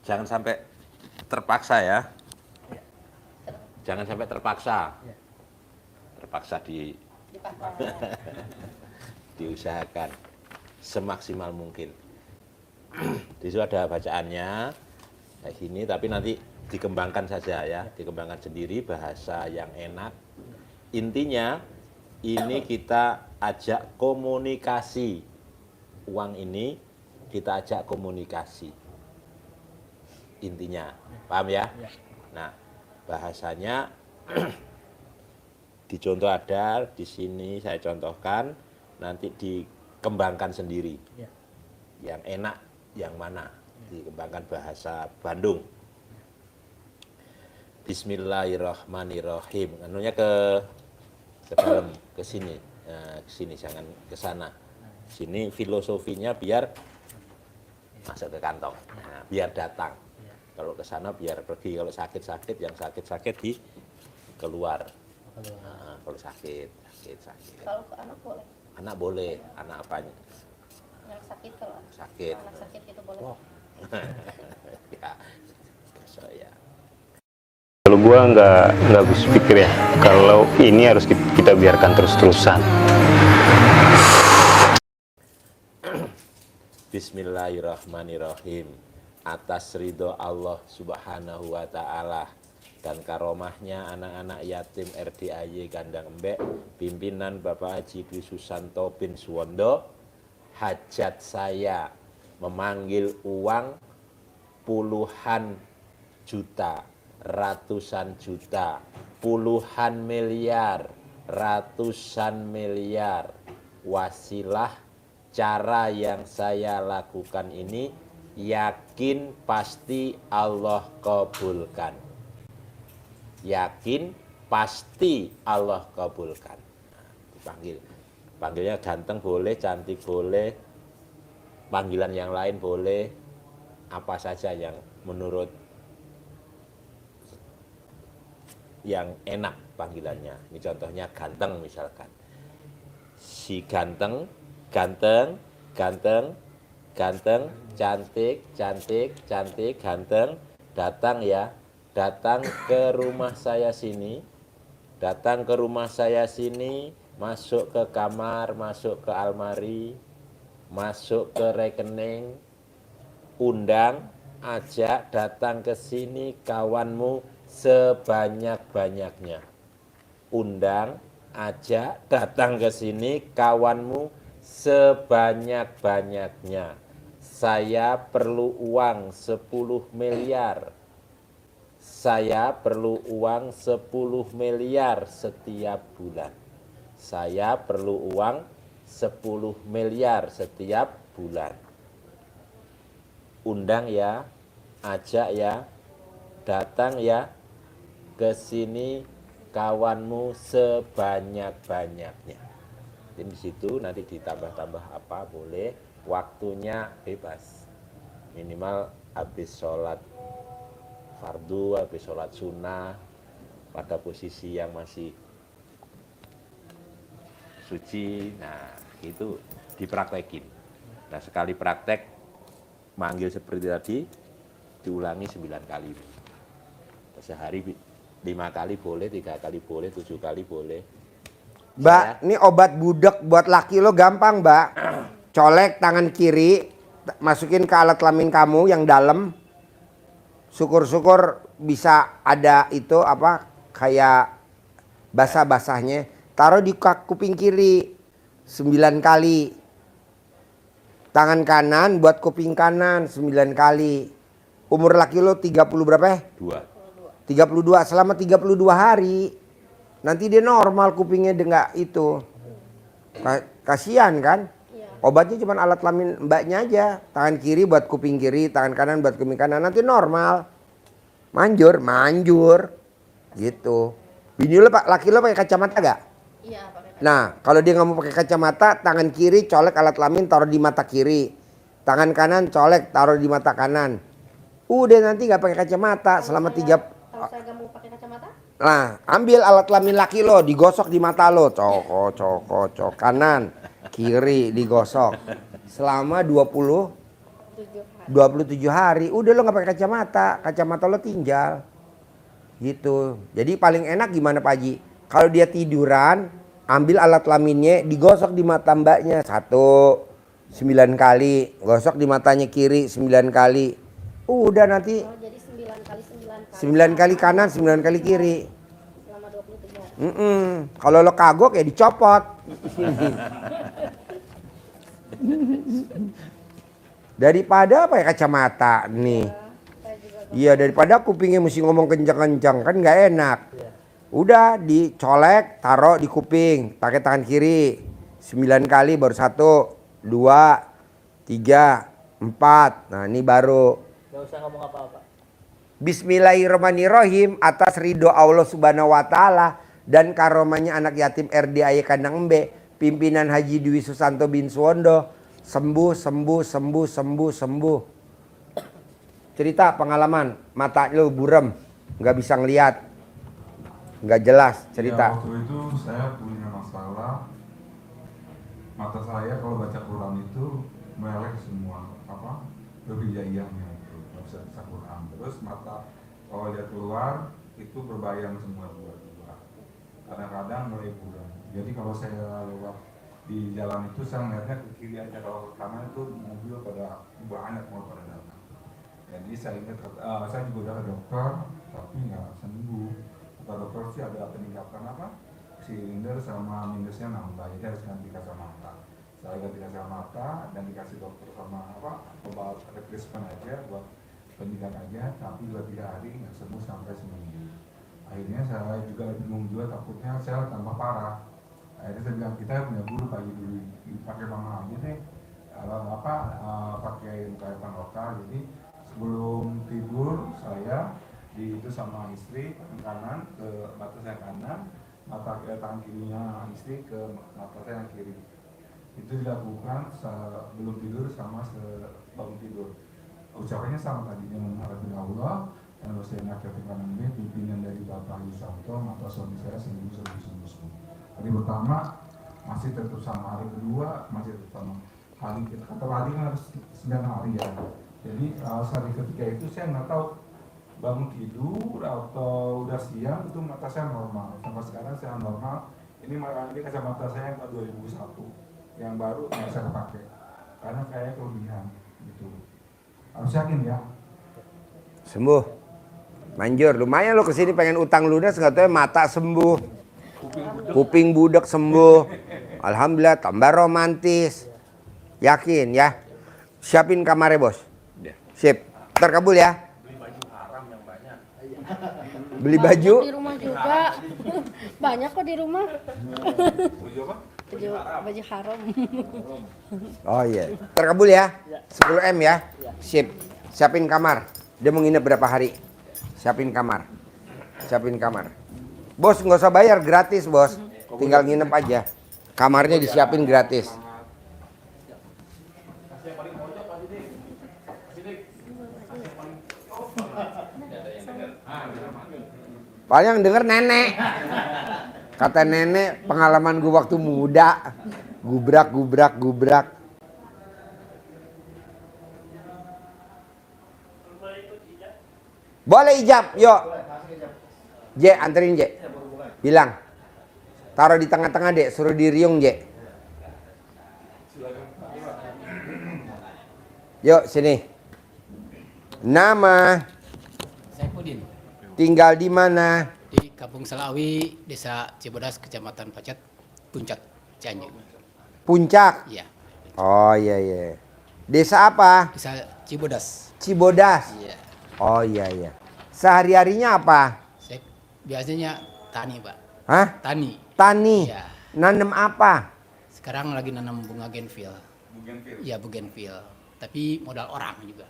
jangan sampai terpaksa ya. Jangan sampai terpaksa. Terpaksa diusahakan semaksimal mungkin. Di situ ada bacaannya kayak gini, tapi nanti dikembangkan saja ya, dikembangkan sendiri bahasa yang enak. Intinya ini kita ajak komunikasi. Uang ini kita ajak komunikasi. Intinya, paham ya? Nah, bahasanya dicontoh ada di sini saya contohkan, nanti dikembangkan sendiri. Yang enak yang mana? Dikembangkan bahasa Bandung. Bismillahirrahmanirrahim. Anunya ke dalam, ke sini. Nah, ke sini jangan ke sana. Sini filosofinya biar masuk ke kantong. Nah, biar datang. Kalau ke sana biar pergi. Kalau sakit-sakit, yang sakit-sakit di keluar. Nah, kalau sakit. Kalau ke anak boleh? Anak boleh. Anak apanya? Yang sakit kalau sakit. anak sakit itu boleh. Wow. Ya, ya. Kalau gua nggak habis pikir ya, kalau ini harus kita biarkan terus-terusan. Bismillahirrahmanirrahim. Atas ridho Allah Subhanahu wa Ta'ala dan karomahnya anak-anak yatim RDAY Gandang Embek, pimpinan Bapak Haji Dwi Susanto bin Suwondo, hajat saya memanggil uang puluhan juta, ratusan juta, puluhan miliar, ratusan miliar. Wasilah cara yang saya lakukan ini yakin pasti Allah kabulkan. Yakin pasti Allah kabulkan. Nah, panggilnya ganteng boleh, cantik boleh, panggilan yang lain boleh, apa saja yang menurut yang enak panggilannya. Ini contohnya ganteng misalkan. Si ganteng, ganteng, ganteng, ganteng, cantik, cantik, cantik, ganteng, datang ya, datang ke rumah saya sini, datang ke rumah saya sini, masuk ke kamar, masuk ke almari, masuk ke rekening, undang, ajak datang ke sini kawanmu sebanyak-banyaknya. Undang, ajak datang ke sini kawanmu sebanyak-banyaknya. Saya perlu uang 10 miliar. Saya perlu uang 10 miliar setiap bulan. Saya perlu uang 10 miliar setiap bulan. Undang ya, ajak ya, datang ya ke sini kawanmu sebanyak-banyaknya. Di situ nanti ditambah-tambah apa boleh, waktunya bebas. Minimal habis sholat fardu, habis sholat sunnah, pada posisi yang masih suci. Nah, itu dipraktekin. Nah, sekali praktek manggil seperti tadi diulangi 9 kali. Sehari 5 kali boleh, 3 kali boleh, 7 kali boleh. Mbak, ini obat budek buat laki lo gampang, Mbak. Colek tangan kiri, masukin ke alat kelamin kamu yang dalam. Syukur-syukur bisa ada itu apa kayak basah-basahnya. Taruh di kuping kiri 9 kali. Tangan kanan buat kuping kanan 9 kali. Umur laki lo 30 berapa ya? 32. Selama 32 hari. Nanti dia normal kupingnya enggak itu. Kasihan kan? Obatnya cuma alat kelamin mbaknya aja. Tangan kiri buat kuping kiri, tangan kanan buat kuping kanan. Nanti normal. Manjur. Gitu. Bini lo, laki lo pakai kacamata gak? Iya, pakai kacamata. Nah, kalau dia nggak mau pakai kacamata, tangan kiri colek alat kelamin taruh di mata kiri. Tangan kanan colek taruh di mata kanan. Udah nanti nggak pakai kacamata selama 3. Kalau saya nggak mau pakai kacamata? Nah, ambil alat kelamin laki lo, digosok di mata lo. Coko, kanan, kiri digosok. Selama 27 hari. 27 hari. Udah lo nggak pakai kacamata lo tinggal. Gitu. Jadi paling enak gimana Pak Haji? Kalau dia tiduran, ambil alat kelaminnya, digosok di mata mbaknya 9 kali, gosok di matanya kiri 9 kali. Udah nanti Oh, jadi 9 kali 9 kali. 9 kali kanan, 9 kali kiri. Selama 27 hari. Kalau lo kagok ya dicopot. Daripada pakai kacamata nih. Saya juga Iya, daripada kupingnya mesti ngomong kencang-kencang kan nggak enak. Udah dicolek, taruh di kuping, pakai tangan kiri 9 kali baru 1, 2, 3, 4. Nah ini baru. Gak usah ngomong apa-apa. Bismillahirrahmanirrahim atas ridho Allah Subhanahu wa taala dan karomanya anak yatim RDAY Kandang Embe, pimpinan Haji Dwi Susanto bin Suwondo, sembuh. Cerita pengalaman, mata lu burem, nggak bisa ngelihat, nggak jelas cerita. Ya, waktu itu saya punya masalah mata saya kalau baca Quran itu melek semua berbijaiyahnya itu nggak bisa baca Quran. Terus mata kalau dia keluar itu berbayang semua dua. Kadang-kadang mulai buram. Jadi kalau saya lewat di jalan itu saya melihatnya ke kiri aja, kalau ke kanan itu mobil pada banyak mau pada datang. Jadi saya ingat, saya juga udah ke dokter tapi nggak sembuh. Kata dokter sih ada peningkatan silinder sama minusnya nambah, jadi harus ganti kacamata. Saya ganti kacamata dan dikasih dokter sama obat replacement aja buat peningkat aja, tapi 2-3 hari nggak sembuh sampai seminggu. Akhirnya saya juga bingung juga, takutnya saya tambah parah. Akhirnya saya bilang kita punya guru pagi dulu pakai mama aja deh, pakai muka lokal. Jadi sebelum tidur saya itu sama istri kanan ke mata saya kanan, tangan kirinya istri ke mata saya yang kiri. Itu dilakukan sebelum tidur sama sebelum tidur. Ucapannya sama tadi, dengan mengharapkan Allah dan Rasulullah Katipan pimpinan dari Bapak Yusanto, mata suami saya sembuh. Hari pertama masih tetap sama, hari kedua masih tetap sama. Kata hari kan harus 9 hari ya. Jadi hari ketiga itu saya nggak tahu bangun tidur atau udah siang itu mata saya normal. Sampai sekarang saya normal. Ini kacamata saya yang 2001 yang baru nggak saya pakai karena kayak kelebihan gitu. Harus yakin ya. Sembuh. Manjur, lumayan lo kesini pengen utang lunas nggak tahu mata sembuh. Kuping budek sembuh. Alhamdulillah tambah romantis. Yakin ya. Siapin kamarnya bos. Sip. Terkabul ya. Beli baju. Di rumah juga. Banyak kok di rumah. Baju haram. Oh iya. Terkabul ya. 10 M ya. Sip. Siapin kamar. Dia mau nginep berapa hari? Siapin kamar. Bos nggak usah bayar, gratis bos. Tinggal nginep aja. Kamarnya disiapin gratis. Paling yang denger nenek. Kata nenek pengalaman gue waktu muda. Gubrak. Boleh ijab, yuk. J, anterin J. Bilang. Taruh di tengah-tengah dek, suruh diriung J. Yuk sini. Nama. Saipudin, Tinggal di mana? di Kampung Selawi, Desa Cibodas, Kecamatan Pacet, Puncak, Cianjur. Puncak. Iya, Oh iya. Desa apa? Desa Cibodas. Cibodas. Iya. Oh iya. Sehari-harinya apa? Saya biasanya tani, Pak. Hah? Tani. Tani. Iya. Nanem apa? Sekarang lagi nanam bunga genvil. Iya, bugenvil. Tapi modal orang juga.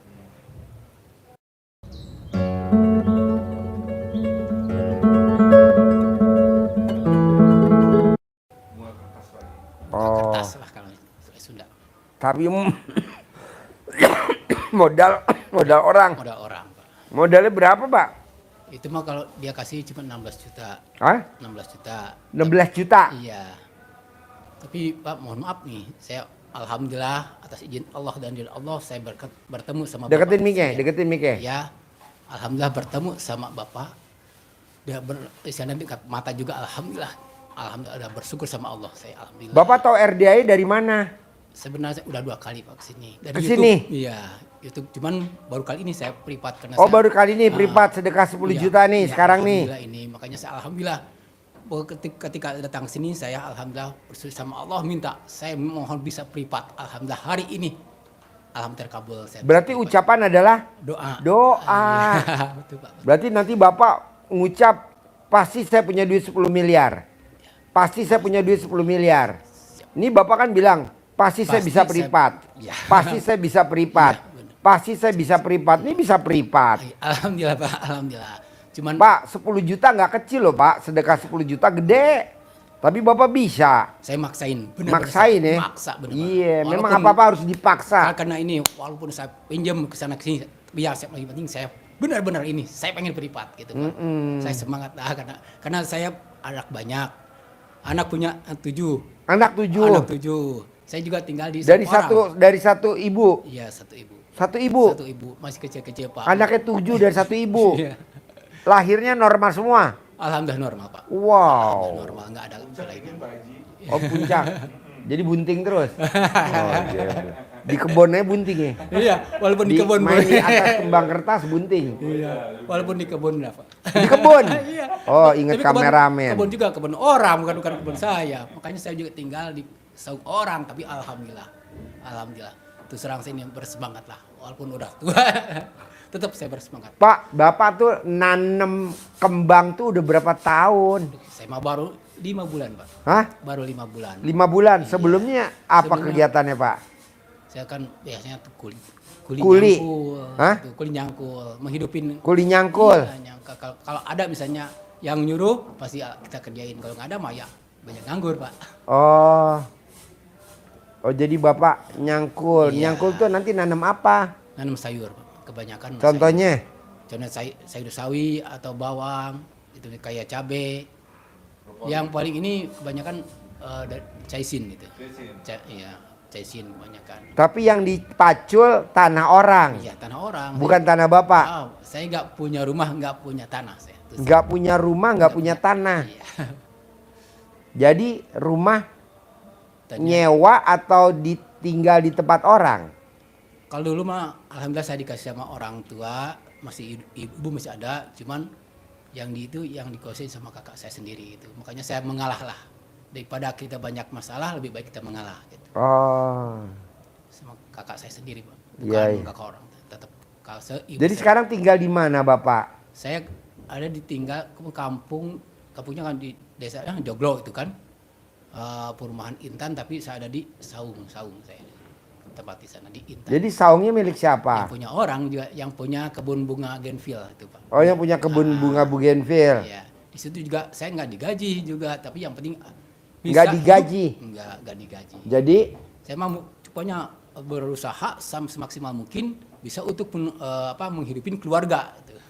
Oh. Kertas lah kalau Sunda. Tapi modal orang. Modal orang, Pak. Modalnya berapa, Pak? Itu mah kalau dia kasih cuma 16 juta. Hah? 16 juta. 16 juta. Iya. Tapi Pak, mohon maaf nih, saya alhamdulillah atas izin Allah dan ridho Allah saya bertemu sama Deketin Bapak. mic-nya, deketin mic-nya. Ya, alhamdulillah bertemu sama Bapak. Dia sana dekat mata juga alhamdulillah. Alhamdulillah ada bersyukur sama Allah saya alhamdulillah. Bapak tahu RDI dari mana? Sebenarnya udah 2 kali Pak kesini. Dari Ke YouTube. sini? Iya, YouTube. Cuman baru kali ini saya privat karena Oh, saya, baru kali ini privat sedekah 10 iya, juta nih iya, sekarang nih. alhamdulillah ini makanya saya alhamdulillah bahwa ketika datang sini saya alhamdulillah bersyukur sama Allah minta saya mohon bisa privat alhamdulillah hari ini alhamdulillah kabul saya. Berarti privat. ucapan adalah Doa. doa. Iya, betul Pak. Berarti nanti Bapak ngucap pasti saya punya duit 10 miliar. Pasti saya punya duit 10 miliar. Ini Bapak kan bilang pasti saya Pasti bisa saya- privat. ya. Pasti saya bisa privat. Ya, benar. Pasti saya bisa privat. Ini bisa privat. Alhamdulillah Pak, alhamdulillah. Cuman Pak, 10 juta nggak kecil loh Pak. Sedekah 10 juta gede. Tapi Bapak bisa. saya maksain, benar-benar Maksain saya ya. Maksa benar. Iya, memang Walaupun- apa-apa harus dipaksa. Karena ini walaupun saya pinjam ke sana sini biar saya lebih penting saya benar-benar ini saya pengen privat gitu Pak. Saya semangat lah karena saya anak banyak. Anak punya 7. Anak 7. Anak 7. Saya juga tinggal di Dari satu orang. dari satu ibu. Iya, 1 ibu. Satu ibu. 1 ibu masih kecil-kecil Pak. Anaknya 7 dari satu ibu. Iya. Lahirnya normal semua. Alhamdulillah normal Pak. Wow. Normal nggak ada lainnya. Oh puncak. Jadi bunting terus. Oh, iya. Di kebunnya bunting ya. Iya, walaupun di kebun main di boleh. atas kembang kertas bunting. Iya, walaupun di kebun lah Pak. Di kebun. Iya. Oh, ingat Tapi kebun- kameramen. Kebun juga kebun orang bukan kebun saya. Makanya saya juga tinggal di saung orang tapi alhamdulillah. Alhamdulillah. Terus terang saya ini bersemangat lah walaupun udah tua. Tetap saya bersemangat. Pak, Bapak tuh nanem kembang tuh udah berapa tahun? Saya mah baru 5 bulan, Pak. Hah? Baru 5 bulan. 5 bulan. Sebelumnya apa Sebelumnya- kegiatannya Pak? Saya kan biasanya tuh kuli Kuli? nyangkul. Hah? Tuh, kuli nyangkul, menghidupin. Kuli nyangkul. Iya, nyangka. Kalau ada misalnya yang nyuruh pasti kita kerjain. Kalau nggak ada mah ya banyak nganggur, Pak. Oh. Oh jadi Bapak nyangkul. Iya. Nyangkul tuh nanti nanam apa? Nanam sayur, Pak. Kebanyakan Contohnya? Contohnya sayur sawi atau bawang, itu kayak cabe. Yang paling ini kebanyakan caisin gitu. Iya, caisin kebanyakan. Tapi yang dipacul tanah orang. Iya, tanah orang. Bukan tanah Bapak. Oh, saya nggak punya rumah, nggak punya tanah saya. Terus- Nggak punya rumah, nggak punya tanah. Iya. Jadi rumah Tanya, nyewa atau ditinggal di tempat orang? kalau dulu mah alhamdulillah saya dikasih sama orang tua, masih ibu masih ada, cuman yang yang dikuasain sama kakak saya sendiri itu. Makanya saya mengalah lah. Daripada kita banyak masalah, lebih baik kita mengalah gitu. Oh. Sama kakak saya sendiri, Pak. Bukan Iya, iya. kakak orang, tetap kakak ibu Jadi saya. sekarang tinggal di mana Bapak? Saya ada tinggal ke kampungnya kan di desa Joglo itu kan. Perumahan Intan tapi saya ada di Saung saya. Tempat di sana di Intan. Jadi saungnya milik siapa? Yang punya orang juga yang punya kebun bunga Genville itu, Pak. Oh yang punya kebun bunga Bougainville. Iya. Di situ juga saya nggak digaji juga, tapi yang penting Nggak digaji? Nggak digaji. Jadi Saya mau pokoknya berusaha semaksimal mungkin bisa untuk menghidupin keluarga itu.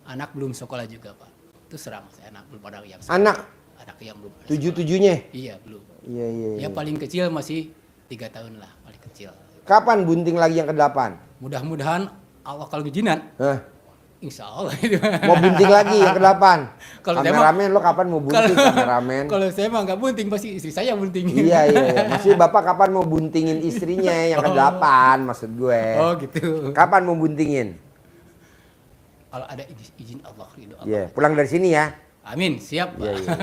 Anak belum sekolah juga, Pak. Itu serang saya anak belum ada yang sekolah. anak Anak yang belum ada 7-7-nya? sekolah. Iya, belum. Iya iya. Ya iya. paling kecil masih 3 tahun lah, paling kecil. Kapan bunting lagi yang ke-8? Mudah-mudahan Allah kalau izinan, Hah? insya Allah itu. Mau bunting lagi yang ke-8? Kalau saya mah- Kameramen lo kapan mau bunting kameramen? Kalau saya mah nggak bunting, pasti istri saya bunting. Iya iya. iya. Maksudnya Bapak kapan mau buntingin istrinya yang ke-8 maksud gue? Oh gitu. Kapan mau buntingin? Kalau ada izin Allah, ridho Allah. Iya, pulang dari sini ya. Amin, siap, Pak. Iya, iya,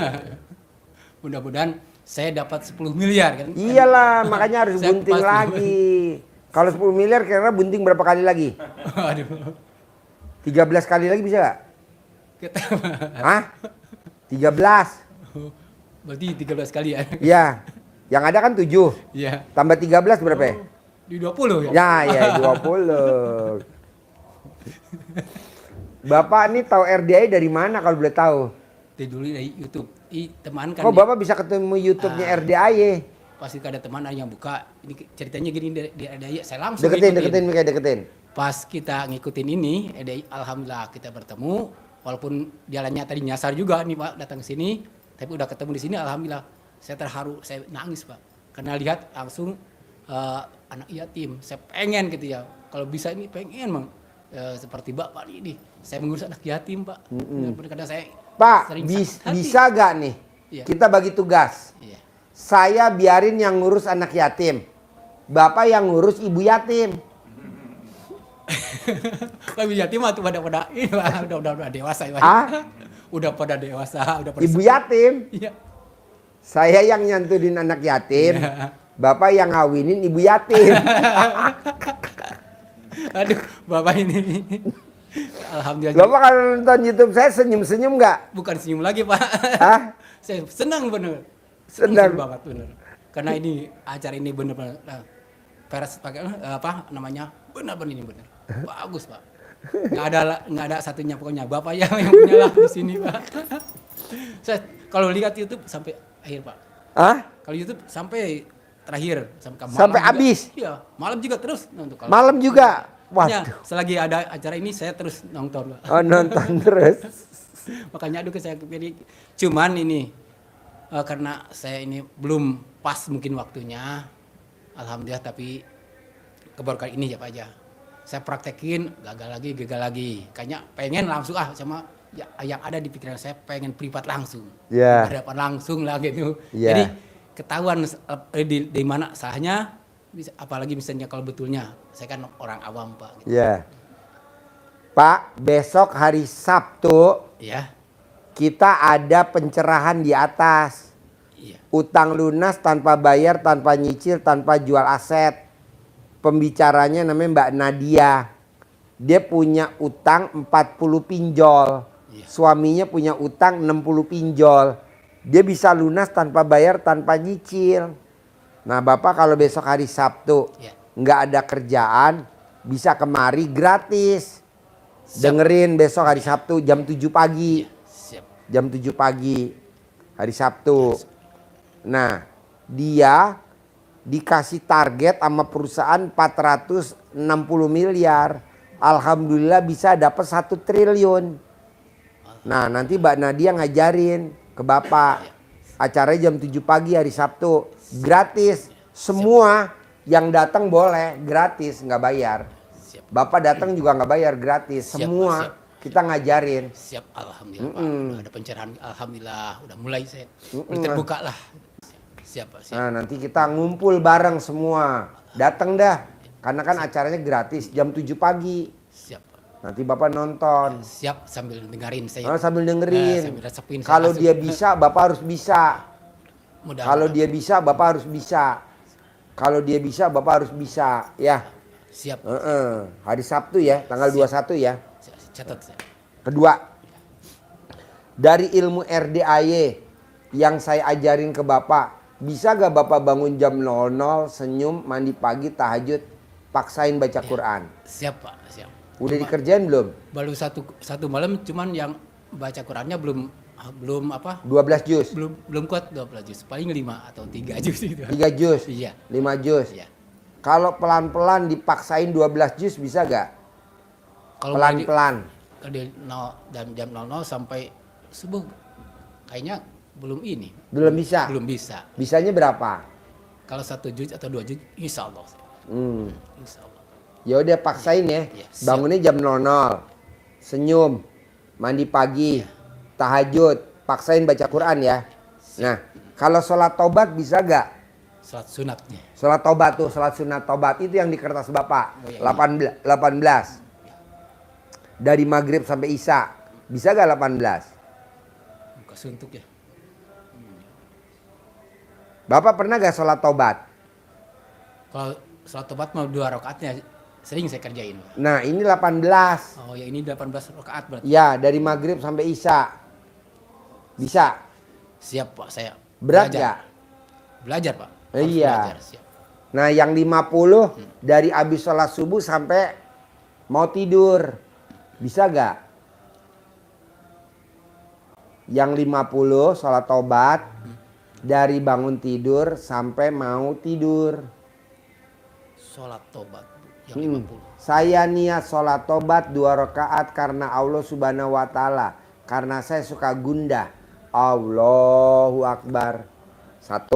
Mudah-mudahan saya dapat 10 miliar kan. Iyalah, makanya harus Saya bunting pas- lagi. Kalau 10 miliar kira-kira bunting berapa kali lagi? Aduh. 13 kali lagi bisa gak? Kita Hah? 13? berarti 13 kali ya. Iya. Yang ada kan 7. Iya. Tambah 13 berapa ya? Di 20 ya. Ya, ya 20. Bapak ini tahu RDI dari mana kalau boleh tahu? Itu dulu dari YouTube. Teman kan. Oh, Bapak bisa ketemu YouTube-nya RDI. Pasti ada teman yang buka. Ini ceritanya gini di RDI saya langsung Deketin, ngikutin. deketin, Mika, deketin. Pas kita ngikutin ini, RDI alhamdulillah kita bertemu. Walaupun jalannya tadi nyasar juga nih Pak datang ke sini, tapi udah ketemu di sini alhamdulillah. Saya terharu, saya nangis Pak. Karena lihat langsung anak yatim. Saya pengen gitu ya. Kalau bisa ini pengen Bang. Seperti Bapak ini. Saya mengurus anak yatim, Pak. Benar-benar kadang saya Pak, sering sakit hati. bisa gak nih? Iya. Kita bagi tugas. Iya. Saya biarin yang ngurus anak yatim. Bapak yang ngurus ibu yatim. Kalau yatim mah tuh pada ini Pak, udah dewasa ya, Pak. Ah? Udah pada dewasa, udah pada Ibu yatim. Iya. Saya yang nyantunin anak yatim. Iya. Bapak yang ngawinin ibu yatim. Aduh, Bapak ini. Alhamdulillah. Bapak kalau nonton YouTube saya senyum-senyum nggak? Bukan senyum lagi, Pak. Hah? Saya senang bener. Senang. banget bener. Karena ini acara ini bener-bener peres pakai apa namanya? Benar-benar ini bener. Bagus, Pak. Nggak ada satunya pokoknya Bapak yang punya lah di sini, Pak. Saya kalau lihat YouTube sampai akhir, Pak. Hah? Kalau YouTube sampai terakhir malam Sampai juga. habis? Iya, malam juga terus nonton. Kalau Malam juga? Pokoknya Waduh. selagi ada acara ini saya terus nonton, Pak. Oh, nonton terus. Makanya aduh saya pilih. Cuman ini karena saya ini belum pas mungkin waktunya. Alhamdulillah, tapi kebarukan ini ya Pak aja. Saya praktekin gagal lagi. Kayaknya pengen langsung sama ya, yang ada di pikiran saya pengen privat langsung. Ya. Hadapan langsung lah gitu. Ya. Jadi ketahuan di mana salahnya, apalagi misalnya kalau betulnya saya kan orang awam Pak. Gitu. Ya. Pak, besok hari Sabtu Ya, kita ada pencerahan di atas. iya. Utang lunas tanpa bayar, tanpa nyicil, tanpa jual aset. Pembicaranya namanya Mbak Nadia. Dia punya utang 40 pinjol. Iya. Suaminya punya utang 60 pinjol. Dia bisa lunas tanpa bayar, tanpa nyicil. Nah, Bapak kalau besok hari Sabtu Iya. nggak ada kerjaan, bisa kemari gratis. Siap. Dengerin besok hari Sabtu jam 7 pagi. Siap. Jam 7 pagi hari Sabtu. Nah, dia dikasih target sama perusahaan 460 miliar. Alhamdulillah bisa dapat 1 triliun. Nah, nanti Mbak Nadia ngajarin ke Bapak. Acaranya jam 7 pagi hari Sabtu. Gratis. Semua yang datang boleh gratis, nggak bayar. Siap. Bapak datang juga nggak bayar, gratis. Siap, Semua siap. kita ngajarin. Siap, alhamdulillah Pak. Udah ada pencerahan, alhamdulillah. Udah mulai saya. Udah terbuka lah. Siap Pak, siap. Nah, nanti kita ngumpul bareng semua. Datang dah. Karena kan acaranya gratis jam 7 pagi. Siap Pak. Nanti Bapak nonton. Siap sambil dengerin saya. Oh, sambil dengerin. sambil resepin, saya Kalau langsung. dia bisa, Bapak harus bisa. Mudah. Kalau dia bisa, Bapak harus bisa. Kalau dia bisa, Bapak harus bisa. Ya. Siap. Hari Sabtu ya, tanggal 21 ya. Catat saya. Kedua, dari ilmu RDAY yang saya ajarin ke Bapak, bisa gak Bapak bangun jam 00, senyum, mandi pagi, tahajud, paksain baca Quran? Siap Pak, siap. Udah dikerjain belum? Baru satu malam, cuman yang baca Qurannya belum apa? 12 juz, Belum kuat 12 juz. Paling 5 atau 3 juz gitu. 3 juz, Iya. 5 juz. Iya. Kalau pelan-pelan dipaksain 12 juz bisa gak? Kalau mulai Pelan-pelan. dari jam 00 sampai subuh kayaknya belum ini. Belum bisa? Belum bisa. Bisanya berapa? Kalau 1 juz atau 2 juz, insya Allah. Insya Allah. Ya udah paksain ya. Iya, siap. Bangunnya jam 00. Senyum, mandi pagi, tahajud, paksain baca Quran ya. Nah, kalau sholat tobat bisa gak? Salat sunatnya. Sholat tobat tuh, sholat sunat tobat itu yang di kertas Bapak. Oh, iya. 18. Dari maghrib sampai isya. Bisa gak 18? Buka suntuk ya. Bapak pernah gak sholat tobat? Kalau salat tobat mau 2 rakaatnya sering saya kerjain. Pak. Nah, ini 18. Oh ya ini 18 rakaat berarti. Ya, dari maghrib sampai isya. Bisa. Siap Pak, saya. Berat belajar. gak? Belajar Pak. Iya. Belajar, siap. Nah, yang 50 dari habis sholat subuh sampai mau tidur. Bisa gak? Yang 50 sholat tobat dari bangun tidur sampai mau tidur. Salat tobat yang 50. Saya niat sholat tobat 2 rakaat karena Allah Subhanahu wa Ta'ala. Karena saya suka gundah. Allahu Akbar. 1.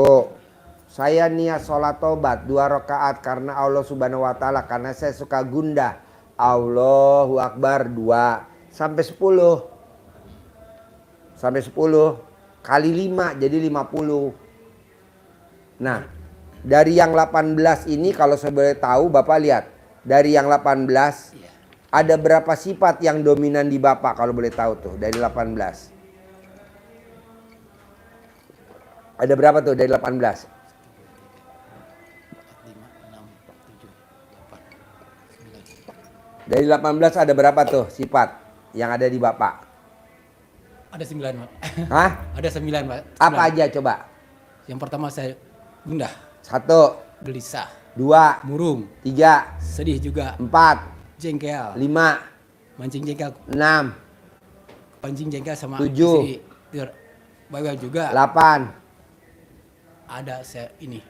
Saya niat sholat tobat 2 rakaat karena Allah Subhanahu wa taala, karena saya suka gundah. Allahu Akbar 2 sampai 10. Sampai 10 kali 5 jadi 50. Nah, dari yang 18 ini kalau saya boleh tahu, Bapak lihat. Dari yang 18 ada berapa sifat yang dominan di Bapak kalau boleh tahu tuh dari 18? Ada berapa tuh dari 18? 5, 6, 7, 8, 9. Dari 18 ada berapa tuh sifat yang ada di Bapak? Ada 9, Pak. Hah? Ada 9, Pak. Apa 9. aja coba? Yang pertama saya gundah, 1, gelisah, 2, murung, 3, sedih juga, 4, jengkel, 5, mancing jengkel, 6, pancing jengkel sama 7, istri. Bawel juga. 8. Ada saya ini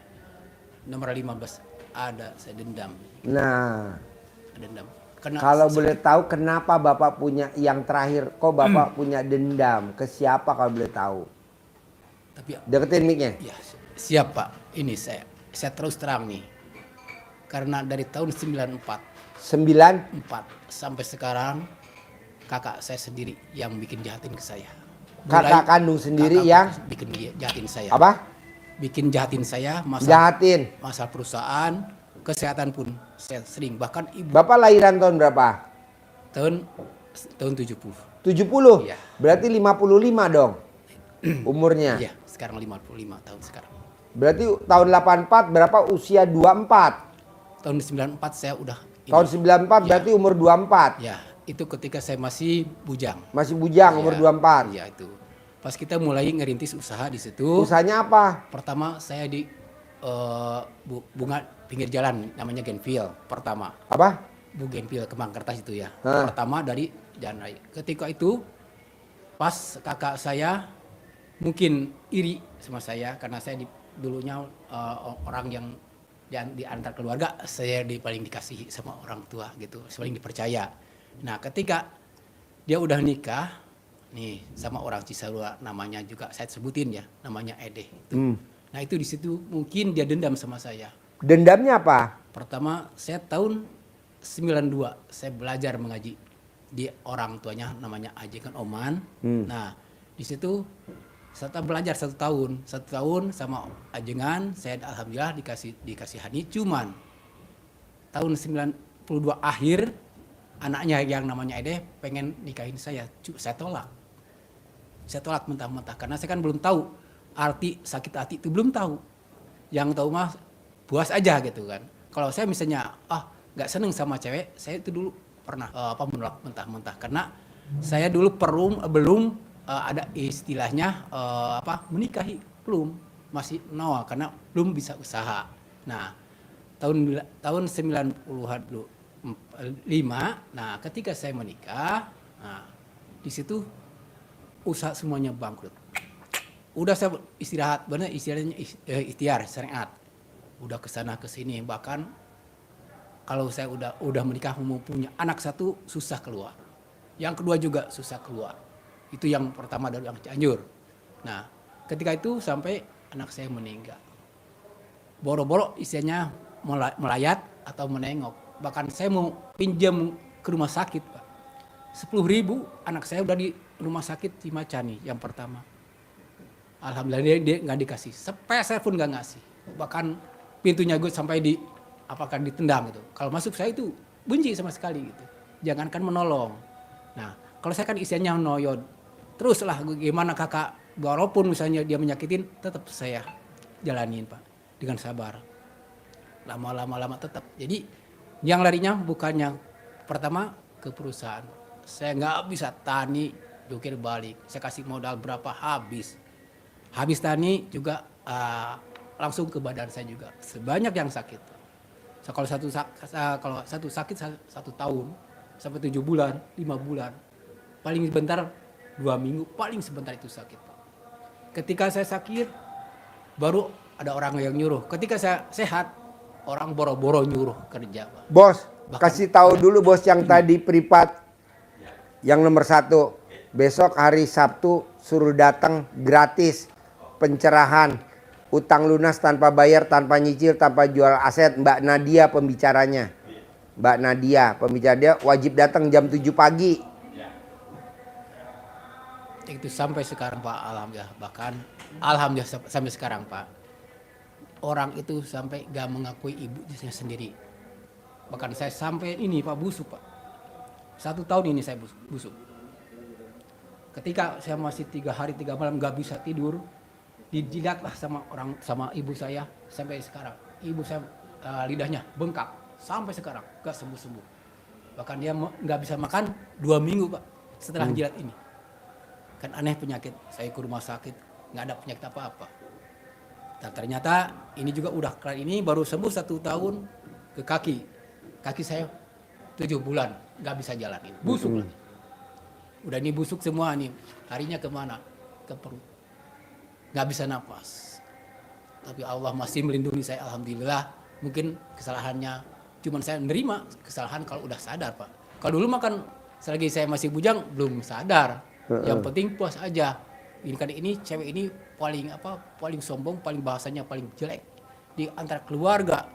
nomor 15, ada saya dendam, Nah, dendam. Karena kalau boleh tahu kenapa Bapak punya yang terakhir, kok Bapak punya dendam? Ke siapa kalau boleh tahu? tapi Deketin mic-nya. ya siap Pak, ini saya terus terang nih, karena dari tahun 94 9, sampai sekarang kakak saya sendiri yang bikin jahatin ke saya. kakak kandung sendiri yang bikin jahatin saya. apa? Bikin jahatin saya, Jahatin. masalah perusahaan, kesehatan pun saya sering, bahkan ibu Bapak lahiran tahun berapa? tahun 70. 70? Iya. Berarti 55 dong umurnya. Iya, sekarang 55 tahun sekarang. Berarti tahun 84 berapa usia 24? Tahun 94 saya udah ini. Tahun 94 Iya. berarti umur 24. Ya, itu ketika saya masih bujang. Masih bujang umur Iya, 24. Iya, itu. Pas kita mulai ngerintis usaha di situ. Usahanya apa? Pertama saya di bunga pinggir jalan namanya Genfil pertama. Apa? Bu Genfil Kemang Kertas itu ya. Hah. Pertama dari Jalan Raya. Ketika itu pas kakak saya mungkin iri sama saya karena saya dulunya orang yang di antar keluarga saya paling dikasihi sama orang tua gitu, paling dipercaya. Nah, ketika dia udah nikah nih sama orang Cisarua, namanya juga saya sebutin ya, namanya Ede. Nah, itu di situ mungkin dia dendam sama saya. Dendamnya apa? Pertama, saya tahun 92 saya belajar mengaji di orang tuanya namanya Ajengan Oman. Nah, di situ setelah belajar 1 tahun sama Ajengan, saya alhamdulillah dikasihani. Cuman tahun 92 akhir anaknya yang namanya Ede pengen nikahin saya tolak. Saya tolak mentah-mentah karena saya kan belum tahu arti sakit hati itu, belum tahu. Yang tahu mah puas aja gitu kan. Kalau saya misalnya nggak seneng sama cewek, saya itu dulu pernah menolak mentah-mentah karena saya dulu belum ada istilahnya menikahi, belum, masih nol karena belum bisa usaha. Nah, tahun 95, nah ketika saya menikah, nah di situ usaha semuanya bangkrut. Udah saya istirahat, benar istilahnya ikhtiar syariat. Udah kesana kesini, bahkan kalau saya udah menikah mau punya anak 1 susah keluar. Yang kedua juga susah keluar. Itu yang pertama dari yang Cianjur. Nah, ketika itu sampai anak saya meninggal. Boro-boro istilahnya melayat atau menengok. Bahkan saya mau pinjam ke rumah sakit, Pak. 10.000 anak saya udah di rumah sakit Cimacani yang pertama. Alhamdulillah dia nggak dikasih, sepeser pun nggak ngasih. Bahkan pintunya gue sampai ditendang gitu. Kalau masuk saya itu benci sama sekali gitu. Jangankan menolong. Nah, kalau saya kan isiannya noyod. Teruslah gimana kakak, walaupun misalnya dia menyakitin, tetap saya jalanin Pak dengan sabar. Lama tetap. Jadi yang larinya bukannya pertama ke perusahaan. Saya nggak bisa tani jukir balik. Saya kasih modal berapa habis tani juga langsung ke badan saya juga. Sebanyak yang sakit. Kalau satu sakit 1 tahun sampai 7 bulan, 5 bulan. Paling sebentar 2 minggu, paling sebentar itu sakit, Pak. Ketika saya sakit baru ada orang yang nyuruh. Ketika saya sehat, orang boro-boro nyuruh kerja, Pak. Bos, kasih tahu dulu bos yang tadi privat yang nomor 1. Besok hari Sabtu suruh datang gratis pencerahan utang lunas tanpa bayar, tanpa nyicil, tanpa jual aset. Mbak Nadia pembicaranya. Mbak Nadia pembicara, dia wajib datang jam 7 pagi. Itu sampai sekarang Pak, alhamdulillah. Bahkan alhamdulillah sampai sekarang Pak. Orang itu sampai gak mengakui ibunya sendiri. Bahkan saya sampai ini Pak busuk Pak. 1 tahun ini saya busuk. Ketika saya masih 3 hari 3 malam gak bisa tidur, dijilatlah sama ibu saya sampai sekarang. Ibu saya lidahnya bengkak sampai sekarang gak sembuh-sembuh. Bahkan dia gak bisa makan 2 minggu Pak setelah jilat ini. Kan aneh penyakit, saya ke rumah sakit nggak ada penyakit apa-apa. Dan ternyata ini juga udah kelar, ini baru sembuh 1 tahun ke kaki saya 7 bulan nggak bisa jalan, ini busuk lagi. Udah ini busuk semua nih, larinya kemana? Ke perut, nggak bisa napas. Tapi Allah masih melindungi saya, alhamdulillah. Mungkin kesalahannya, cuman saya menerima kesalahan kalau udah sadar Pak. Kalau dulu makan selagi saya masih bujang belum sadar. Yang penting puas aja. Ini kan ini cewek ini paling sombong, paling bahasanya paling jelek di antara keluarga.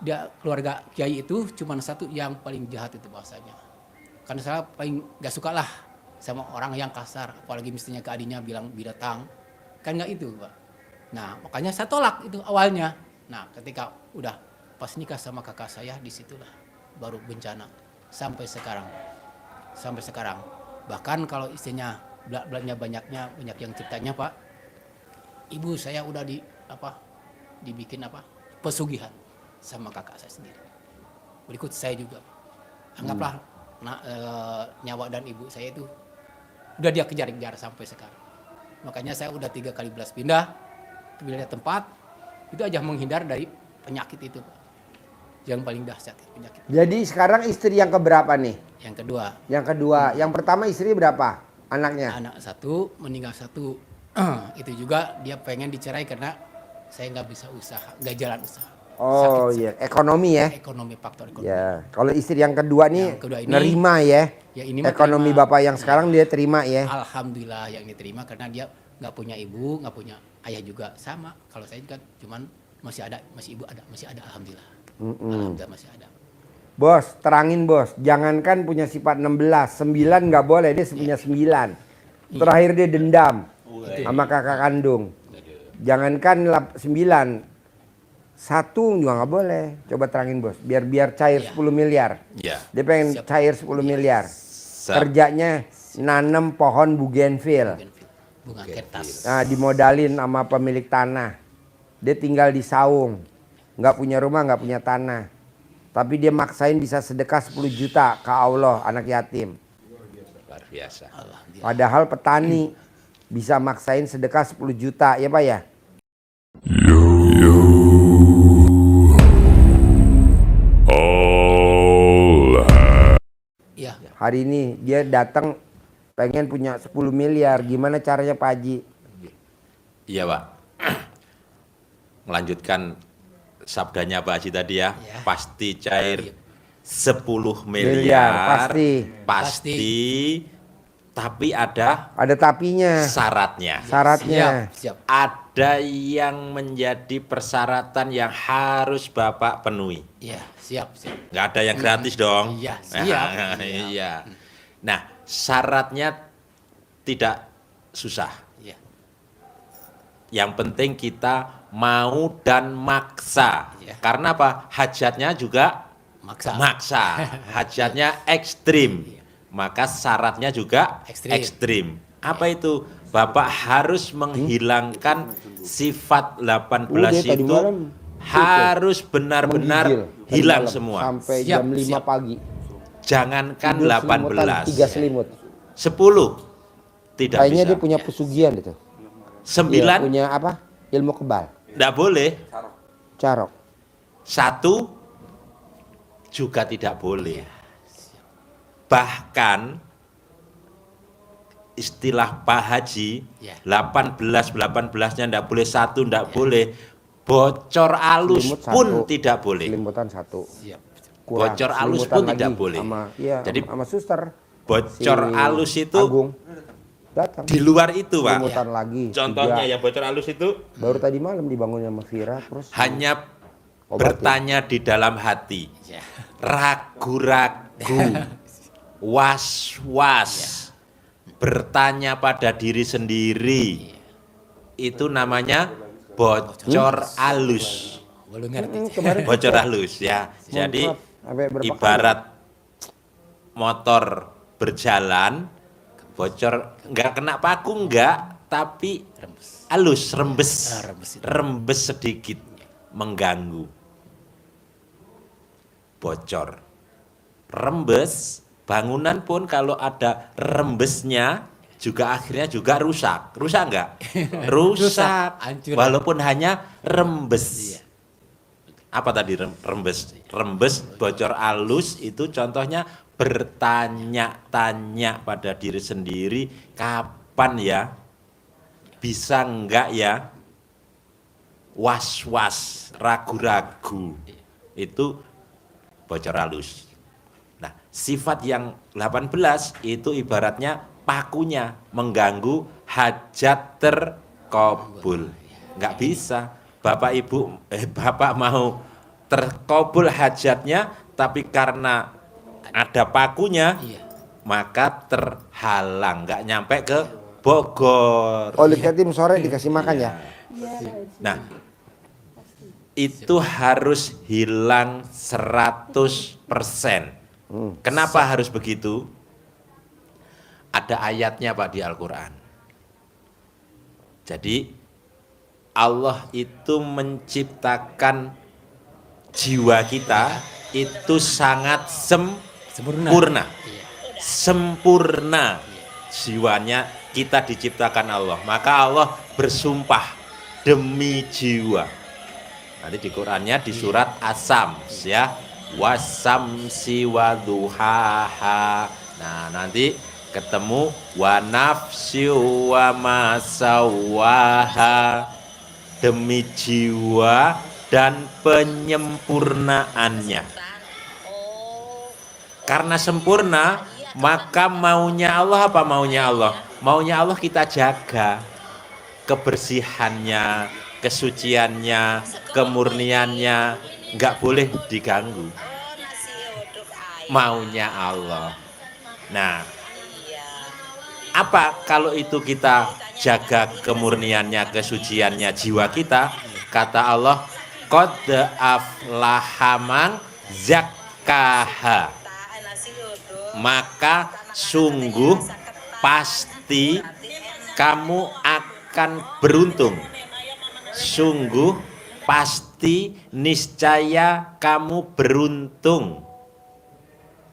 Dia keluarga kiai itu cuma satu yang paling jahat itu bahasanya. Karena saya paling gak suka lah sama orang yang kasar, apalagi mestinya ke adiknya bilang binatang. Kan nggak itu Pak. Nah makanya saya tolak itu awalnya. Nah ketika udah pas nikah sama kakak saya, disitulah baru bencana sampai sekarang. Bahkan kalau istrinya belaknya banyak yang ceritanya Pak, ibu saya udah dibikin pesugihan sama kakak saya sendiri. Berikut saya juga, anggaplah nyawa dan ibu saya itu udah dia kejar-kejar sampai sekarang. Makanya saya udah 3 kali belas pindah tempat, itu aja menghindar dari penyakit itu Pak. Yang paling dahsyat penyakit. Jadi sekarang istri yang keberapa nih? Yang kedua. Yang pertama istri berapa? Anaknya? Anak 1, meninggal 1. Itu juga dia pengen dicerai karena saya nggak bisa usaha, nggak jalan usaha. Oh iya, ekonomi ya? Ekonomi, faktor ekonomi. Ya, kalau istri yang kedua nih ini, nerima ya? Ya ini ekonomi terima. Bapak yang sekarang dia terima ya? Alhamdulillah yang diterima karena dia nggak punya ibu, nggak punya ayah juga sama. Kalau saya kan cuman masih ibu ada, masih ada alhamdulillah. Alhamdulillah masih ada. Bos, terangin bos, jangankan punya sifat 16, 9 nggak boleh, dia punya 9. Terakhir dia dendam sama kakak kandung. Jangankan 9, 1 juga nggak boleh. Coba terangin bos, biar cair 10 miliar. Ya. Dia pengen cair 10 miliar. Kerjanya nanam pohon bougainville. Bunga kertas. Nah, dimodalin sama pemilik tanah. Dia tinggal di saung. Nggak punya rumah, nggak punya tanah. Tapi dia maksain bisa sedekah 10 juta ke Allah, anak yatim. Luar biasa. Padahal petani bisa maksain sedekah 10 juta, ya Pak ya? Iya. Hari ini dia datang pengen punya 10 miliar. Gimana caranya Pak Haji? Iya Pak. Melanjutkan sabdanya Pak Haji tadi ya. Ya. Pasti cair 10 Miliar, miliar. pasti. Tapi ada tapinya. syaratnya. Siap. Ada yang menjadi persyaratan yang harus Bapak penuhi. Iya, siap. Nggak ada yang gratis dong. Iya, siap. Iya. Nah, syaratnya tidak susah. Iya. Yang penting kita mau dan maksa. Iya. Karena apa? Hajatnya juga maksa. Hajatnya ekstrim. Maka syaratnya juga ekstrim. Apa itu? Bapak harus menghilangkan sifat 18 itu harus benar-benar hilang semua. Sampai jam 5 pagi. Jangankan Tidur 18. 3 selimut. 10 tidak Kayaknya bisa. dia punya pesugihan itu. 9 Dia punya apa? Ilmu kebal. tidak boleh. Carok. 1 juga tidak boleh. Bahkan istilah Pak Haji, 18-18-nya tidak boleh, 1 tidak boleh, bocor alus Selimut pun 1. tidak boleh. Selimutan 1. Siap. Kurang. Bocor alus Selimutan pun lagi tidak boleh. Jadi Jadi sama suster. bocor Si alus itu Agung. Datang. Di luar itu, Pak. Lumutan lagi. Contohnya 3. yang bocor halus itu Baru tadi malam dibangun sama Vira terus. hanya Obatin. bertanya di dalam hati, ragu-ragu, was-was, bertanya pada diri sendiri. Itu namanya bocor halus. Belum ngerti. Kemarin Bocor halus ya. Jadi Montrot sampai berapa ibarat motor berjalan, bocor nggak kena paku nggak, tapi halus, rembes, rembes sedikit, mengganggu. Bocor, rembes, bangunan pun kalau ada rembesnya juga akhirnya juga rusak. Rusak nggak? Rusak, hancur. walaupun hanya rembes. Apa tadi rembes? Rembes, bocor halus itu contohnya bertanya-tanya pada diri sendiri, kapan ya? Bisa enggak ya? Was-was, ragu-ragu. Itu bocor halus. Nah, sifat yang 18 itu ibaratnya pakunya mengganggu hajat terkabul. Enggak bisa. Bapak mau terkabul hajatnya, tapi karena ada pakunya, maka terhalang, nggak nyampe ke Bogor. Oleh tim sore dikasih makan ya. Nah, itu harus hilang 100%. Kenapa harus begitu? Ada ayatnya Pak di Al-Quran. Jadi Allah itu menciptakan jiwa kita itu sangat sempurna. Sempurna jiwanya kita diciptakan Allah. Maka Allah bersumpah demi jiwa. Nanti di Qur'annya di surat As-Sams ya. Wasamsi waduhaha. Nah, nanti ketemu wa nafsi wa masawaha. Demi jiwa dan penyempurnaannya. Karena sempurna, maka maunya Allah apa maunya Allah? Maunya Allah kita jaga kebersihannya, kesuciannya, kemurniannya, nggak boleh diganggu. Maunya Allah. Nah, apa kalau itu kita jaga kemurniannya, kesuciannya jiwa kita? Kata Allah, qad aflaha man zakkaha. Maka sungguh pasti kamu akan beruntung. Sungguh pasti niscaya kamu beruntung.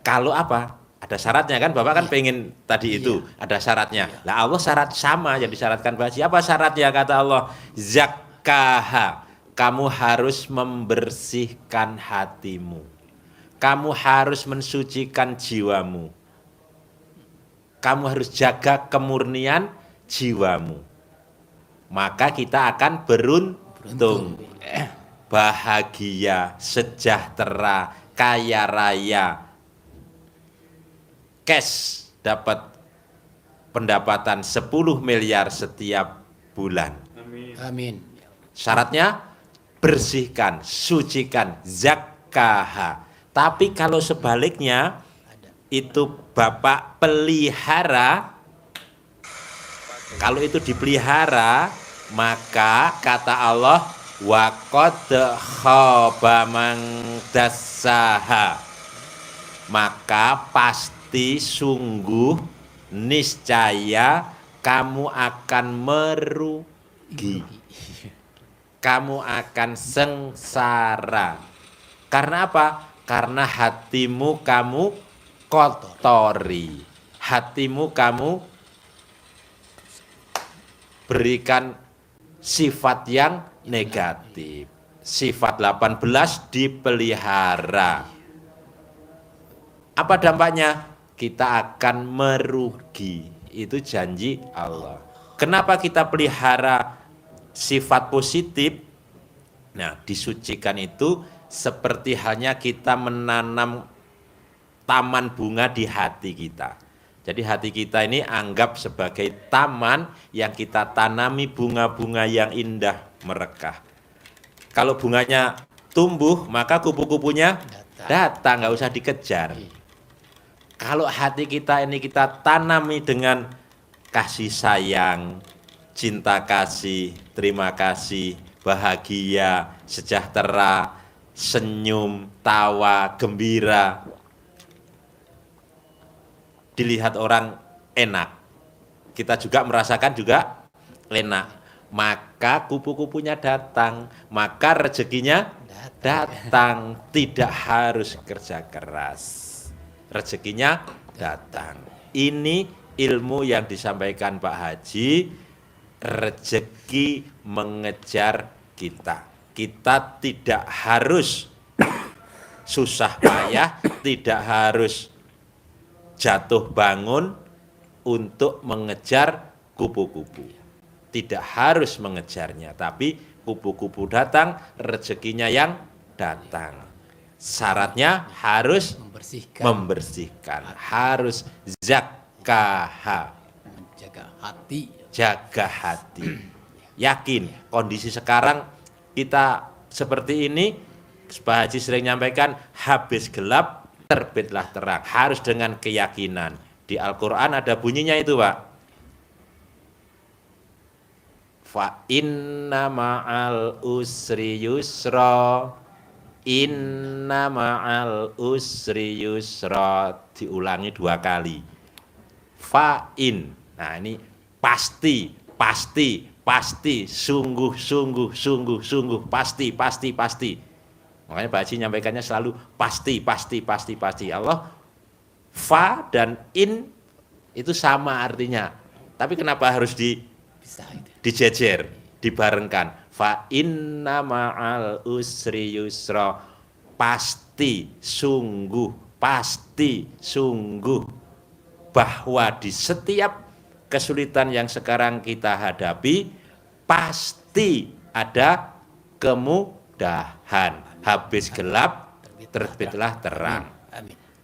Kalau apa? Ada syaratnya kan, Bapak kan pengen tadi itu, ada syaratnya. Lah Allah syarat sama yang disyaratkan Bapak. Apa syaratnya? Kata Allah, zakkaha. Kamu harus membersihkan hatimu. Kamu harus mensucikan jiwamu. Kamu harus jaga kemurnian jiwamu. Maka kita akan beruntung. Bahagia, sejahtera, kaya raya. Cash dapat pendapatan 10 miliar setiap bulan. Amin. Syaratnya bersihkan, sucikan, zakkaha. Tapi kalau sebaliknya itu Bapak pelihara, kalau itu dipelihara, maka kata Allah wa qad khaba man dassaha. Maka pasti sungguh niscaya kamu akan merugi. Kamu akan sengsara. Karena apa? Karena hatimu kamu kotori. Hatimu kamu berikan sifat yang negatif. Sifat 18 dipelihara. Apa dampaknya? Kita akan merugi. Itu janji Allah. Kenapa kita pelihara sifat positif? Nah, disucikan itu seperti halnya kita menanam taman bunga di hati kita. Jadi hati kita ini anggap sebagai taman yang kita tanami bunga-bunga yang indah merekah. Kalau bunganya tumbuh, maka kupu-kupunya datang, nggak usah dikejar. Kalau hati kita ini kita tanami dengan kasih sayang, cinta kasih, terima kasih, bahagia, sejahtera, senyum, tawa, gembira, dilihat orang enak, kita juga merasakan juga enak, maka kupu-kupunya datang, maka rezekinya datang, tidak harus kerja keras, rezekinya datang. Ini ilmu yang disampaikan Pak Haji, rezeki mengejar kita. Kita tidak harus susah payah, tidak harus jatuh bangun untuk mengejar kupu-kupu. Tidak harus mengejarnya, tapi kupu-kupu datang, rezekinya yang datang. Syaratnya harus membersihkan, harus zakah, Menjaga hati. jaga hati. Yakin kondisi sekarang kita seperti ini, Pak Haji sering nyampaikan, habis gelap terbitlah terang, harus dengan keyakinan. Di Al-Quran ada bunyinya itu, Pak. Fa inna ma'al usri yusra, inna ma'al usri yusra, diulangi 2 kali. Fa in, nah ini pasti, pasti, pasti, sungguh, sungguh, sungguh, sungguh, pasti, pasti, pasti. Makanya Pak Haji nyampaikannya selalu pasti, pasti, pasti, pasti. Allah, fa dan in itu sama artinya. Tapi kenapa harus dijejer, dibarengkan? Fa inna ma'al usri yusra, pasti, sungguh, pasti, sungguh, bahwa di setiap kesulitan yang sekarang kita hadapi, pasti ada kemudahan. Habis gelap, terbitlah terang.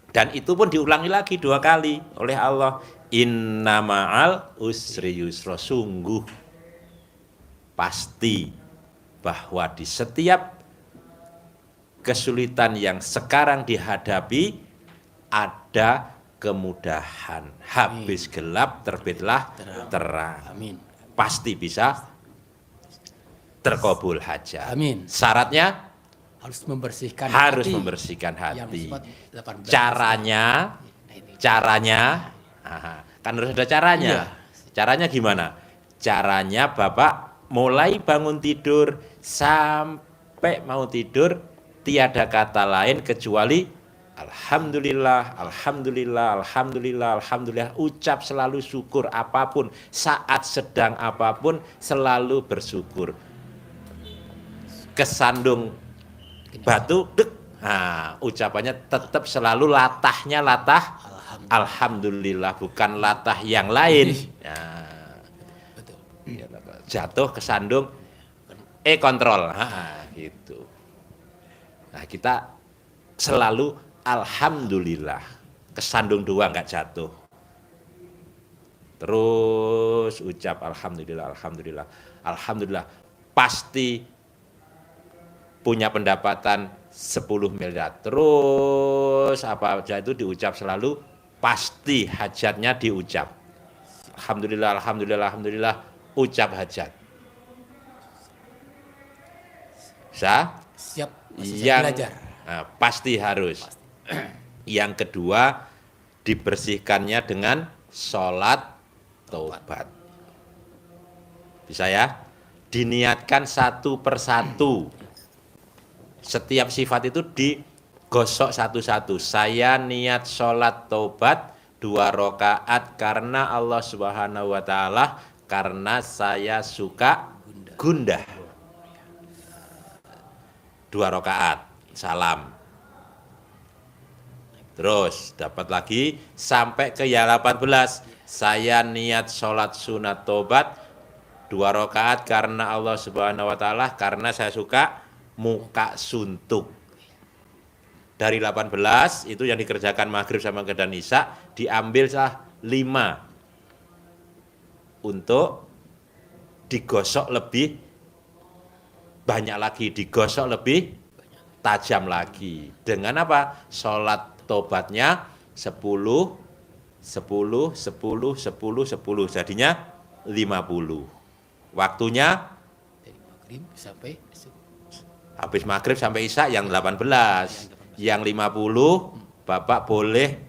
Dan itu pun diulangi lagi 2 kali oleh Allah. Inna ma'al usri yusra, sungguh, pasti, bahwa di setiap kesulitan yang sekarang dihadapi, ada kemudahan. Habis gelap, terbitlah terang. Pasti bisa terkabul hajat. Syaratnya harus membersihkan hati. Caranya, kan harus ada caranya. Caranya gimana? Caranya Bapak mulai bangun tidur sampai mau tidur, tiada kata lain kecuali alhamdulillah, alhamdulillah, alhamdulillah, alhamdulillah. Ucap selalu syukur apapun, saat sedang apapun selalu bersyukur. Kesandung batu, dek, nah, ucapannya tetap selalu latahnya latah alhamdulillah, bukan latah yang lain. Nah, jatuh kesandung, kontrol, gitu. Nah, kita selalu alhamdulillah, kesandung 2 nggak jatuh. Terus ucap alhamdulillah, alhamdulillah, alhamdulillah. Pasti punya pendapatan 10 miliar. Terus apa aja itu diucap selalu, pasti hajatnya diucap. Alhamdulillah, alhamdulillah, alhamdulillah, ucap hajat. Siap, yang belajar. Pasti harus. Yang kedua, dibersihkannya dengan sholat taubat. Bisa ya? Diniatkan satu persatu. Setiap sifat itu digosok satu-satu. Saya niat sholat taubat 2 rakaat karena Allah Subhanahu wa Ta'ala, karena saya suka gundah. 2 rakaat, salam. Terus dapat lagi sampai ke ya 18. Saya niat sholat sunat taubat 2 rakaat karena Allah Subhanahu wa Ta'ala, karena saya suka muka suntuk. Dari 18 itu yang dikerjakan maghrib sama dan isya, diambil 5 5 untuk digosok lebih banyak lagi, digosok lebih tajam lagi. Dengan apa? Sholat tobatnya 10, 10, 10, 10, 10. Jadinya 50. Waktunya Dari maghrib sampai habis maghrib sampai isya yang 18. Yang 50, Bapak boleh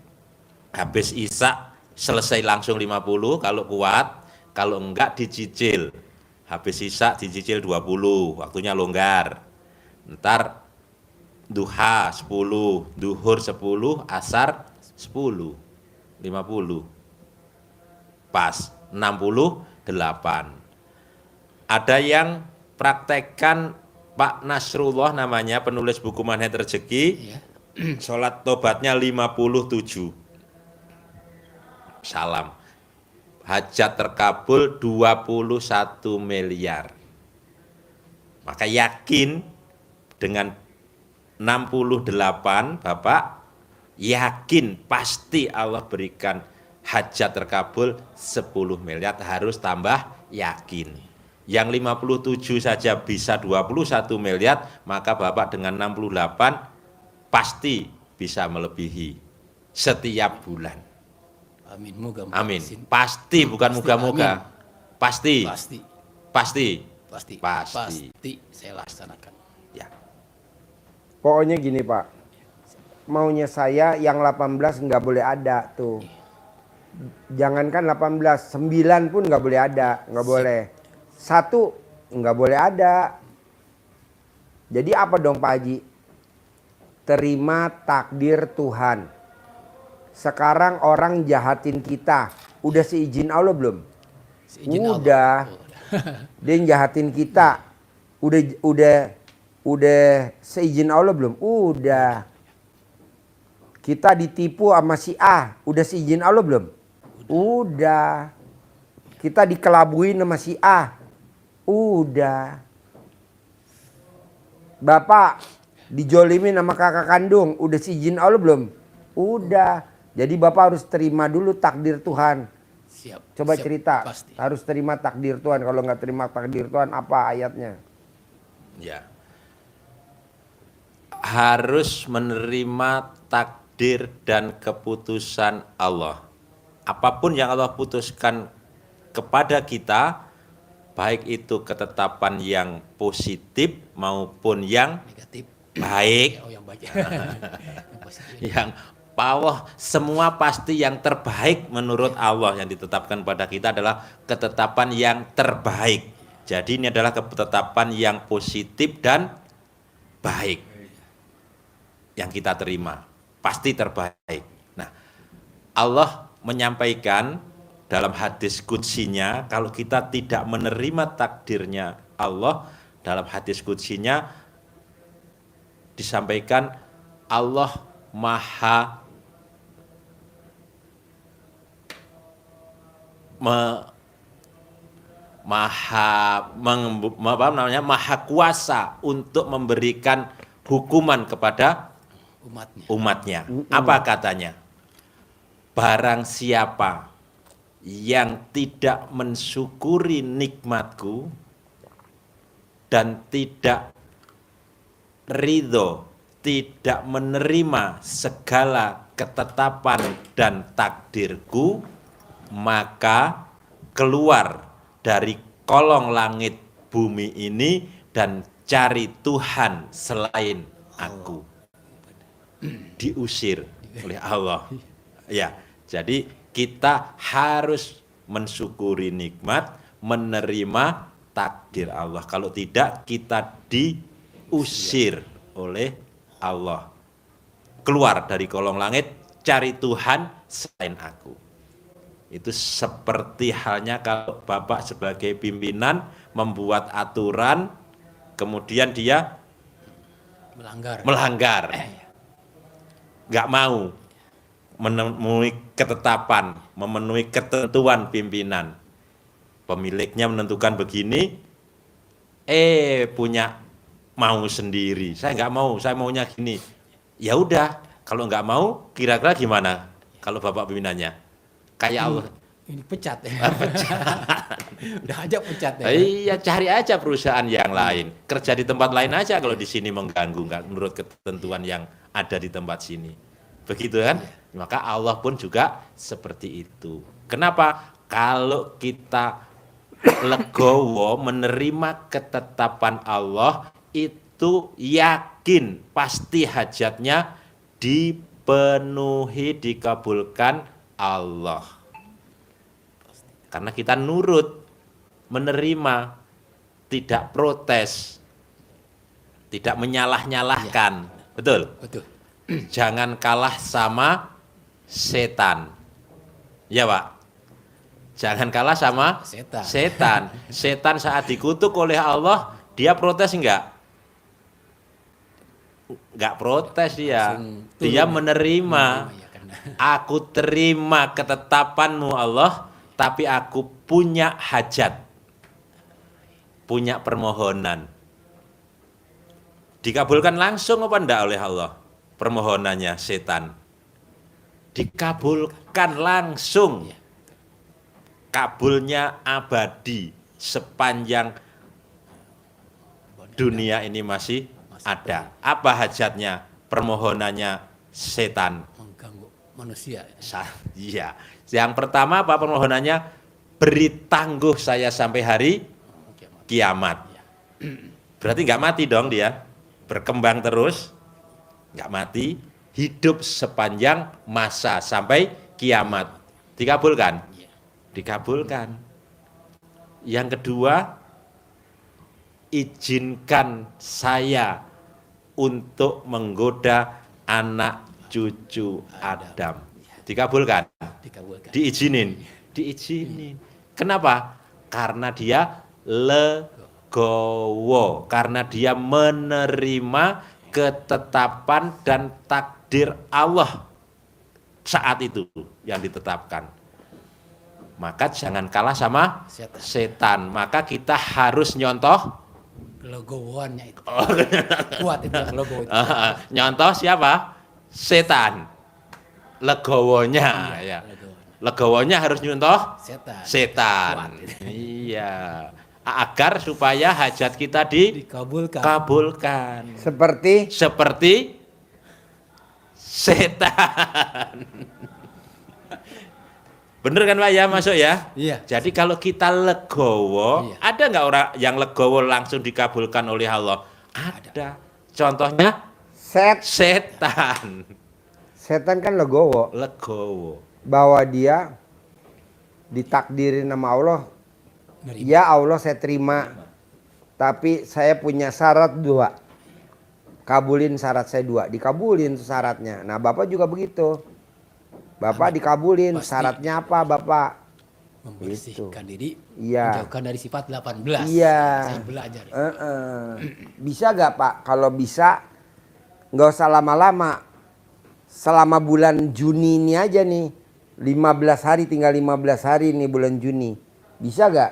habis isya selesai langsung 50 kalau kuat, kalau enggak dicicil. Habis isya dicicil 20, waktunya longgar. Ntar duha 10, duhur 10, asar 10, 50. Pas, 68. Ada yang praktekkan Pak Nasrullah namanya, penulis buku Manhaj Rezeki, ya. sholat tobatnya 57. Salam. Hajat terkabul 21 miliar. Maka yakin dengan 68, Bapak yakin pasti Allah berikan hajat terkabul 10 miliar, harus tambah yakin. Yang 57 saja bisa 21 miliar, maka Bapak dengan 68 pasti bisa melebihi setiap bulan. Amin. Moga Amin. Pasti, bukan moga-moga. Pasti. Pasti. Pasti. Pasti. Pasti. Pasti saya laksanakan. Ya. Pokoknya gini Pak, maunya saya yang 18 nggak boleh ada tuh. Jangankan 18, 9 pun nggak boleh ada, nggak boleh. 1 nggak boleh ada. Jadi apa dong Pak Haji? Terima takdir Tuhan. Sekarang orang jahatin kita, udah seizin Allah belum? Seizin Udah. Allah. Dia yang jahatin kita. Udah seizin Allah belum? Udah. Kita ditipu sama si A, udah seizin Allah belum? Udah. Kita dikelabuin sama si A. Udah. Bapak dijolimin sama kakak kandung, udah seizin Allah belum? Udah. Jadi Bapak harus terima dulu takdir Tuhan. Siap. Coba siap, cerita, Pasti. harus terima takdir Tuhan. Kalau nggak terima takdir Tuhan, apa ayatnya? Ya. Harus menerima takdir dan keputusan Allah. Apapun yang Allah putuskan kepada kita, baik itu ketetapan yang positif maupun yang Negatif. baik, Oh, yang baik. Yang positif. yang Allah, semua pasti yang terbaik menurut Allah yang ditetapkan pada kita adalah ketetapan yang terbaik. Jadi ini adalah ketetapan yang positif dan baik yang kita terima, pasti terbaik. Nah, Allah menyampaikan dalam hadis qudsinya, kalau kita tidak menerima takdirnya Allah, dalam hadis qudsinya disampaikan Allah maha maha kuasa untuk memberikan hukuman kepada umatnya. Apa katanya? Barang siapa yang tidak mensyukuri nikmatku dan tidak ridho, tidak menerima segala ketetapan dan takdirku, maka keluar dari kolong langit bumi ini dan cari Tuhan selain aku. Diusir oleh Allah. Ya, jadi kita harus mensyukuri nikmat, menerima takdir Allah. Kalau tidak, kita diusir oleh Allah. Keluar dari kolong langit, cari Tuhan selain aku. Itu seperti halnya kalau Bapak sebagai pimpinan membuat aturan, kemudian dia melanggar. Nggak mau memenuhi ketetapan, memenuhi ketentuan pimpinan. Pemiliknya menentukan begini, punya mau sendiri. Saya nggak mau, saya maunya gini. Ya udah, kalau nggak mau, kira-kira gimana kalau Bapak pimpinannya? Kayak Allah. Ini pecat ya. Udah aja pecat ya. Iya, cari aja perusahaan yang lain. Kerja di tempat lain aja kalau di sini mengganggu, nggak menurut ketentuan yang ada di tempat sini. Begitu kan? Maka Allah pun juga seperti itu. Kenapa? Kalau kita legowo menerima ketetapan Allah, itu yakin pasti hajatnya dipenuhi, dikabulkan Allah. Karena kita nurut, menerima, tidak protes, tidak menyalah-nyalahkan. Betul? Betul. Jangan kalah sama setan. Ya, Pak? Jangan kalah sama Setan. setan. Setan saat dikutuk oleh Allah, dia protes enggak? Enggak protes dia. Langsung Dia turun. menerima. Ya, karena Aku terima ketetapanmu Allah, tapi aku punya hajat, punya permohonan. Dikabulkan langsung apa enggak oleh Allah permohonannya setan? Dikabulkan langsung. Kabulnya abadi sepanjang dunia ini masih ada. Apa hajatnya? Permohonannya setan. mengganggu manusia. Iya. Yang pertama apa permohonannya? Beri tangguh saya sampai hari kiamat. Berarti nggak mati dong dia. Berkembang terus, nggak mati, hidup sepanjang masa sampai kiamat. Dikabulkan? Dikabulkan. Yang kedua, izinkan saya untuk menggoda anak cucu Adam. Dikabulkan? Dikabulkan. Diizinin. Kenapa? Karena dia legowo, karena dia menerima ketetapan dan takdir Allah saat itu yang ditetapkan. Maka jangan kalah sama setan. Maka kita harus nyontoh Legowoannya itu. Kuat itu logo itu. nyontoh siapa? Setan. Legowonya ya. Legowonya harus nyontoh Setan. setan. Iya. Agar supaya hajat kita Dikabulkan. dikabulkan. Seperti Seperti setan. Bener kan Pak ya, masuk ya? Iya. Jadi kalau kita legowo, Iya. ada nggak orang yang legowo langsung dikabulkan oleh Allah? Ada. Contohnya setan. setan kan legowo, Legowo. bahwa dia ditakdirin sama Allah. Nerima. Ya Allah saya terima, tapi saya punya syarat 2. Kabulin syarat saya 2, dikabulin syaratnya. Nah Bapak juga begitu. Bapak dikabulin, Pasti. syaratnya apa Bapak? Membersihkan diri, Iya. menjauhkan dari sifat 18. Iya. Saya belajar. Bisa gak Pak? Kalau bisa, nggak usah lama-lama. Selama bulan Juni ini aja nih, 15 hari, tinggal 15 hari nih bulan Juni. Bisa gak?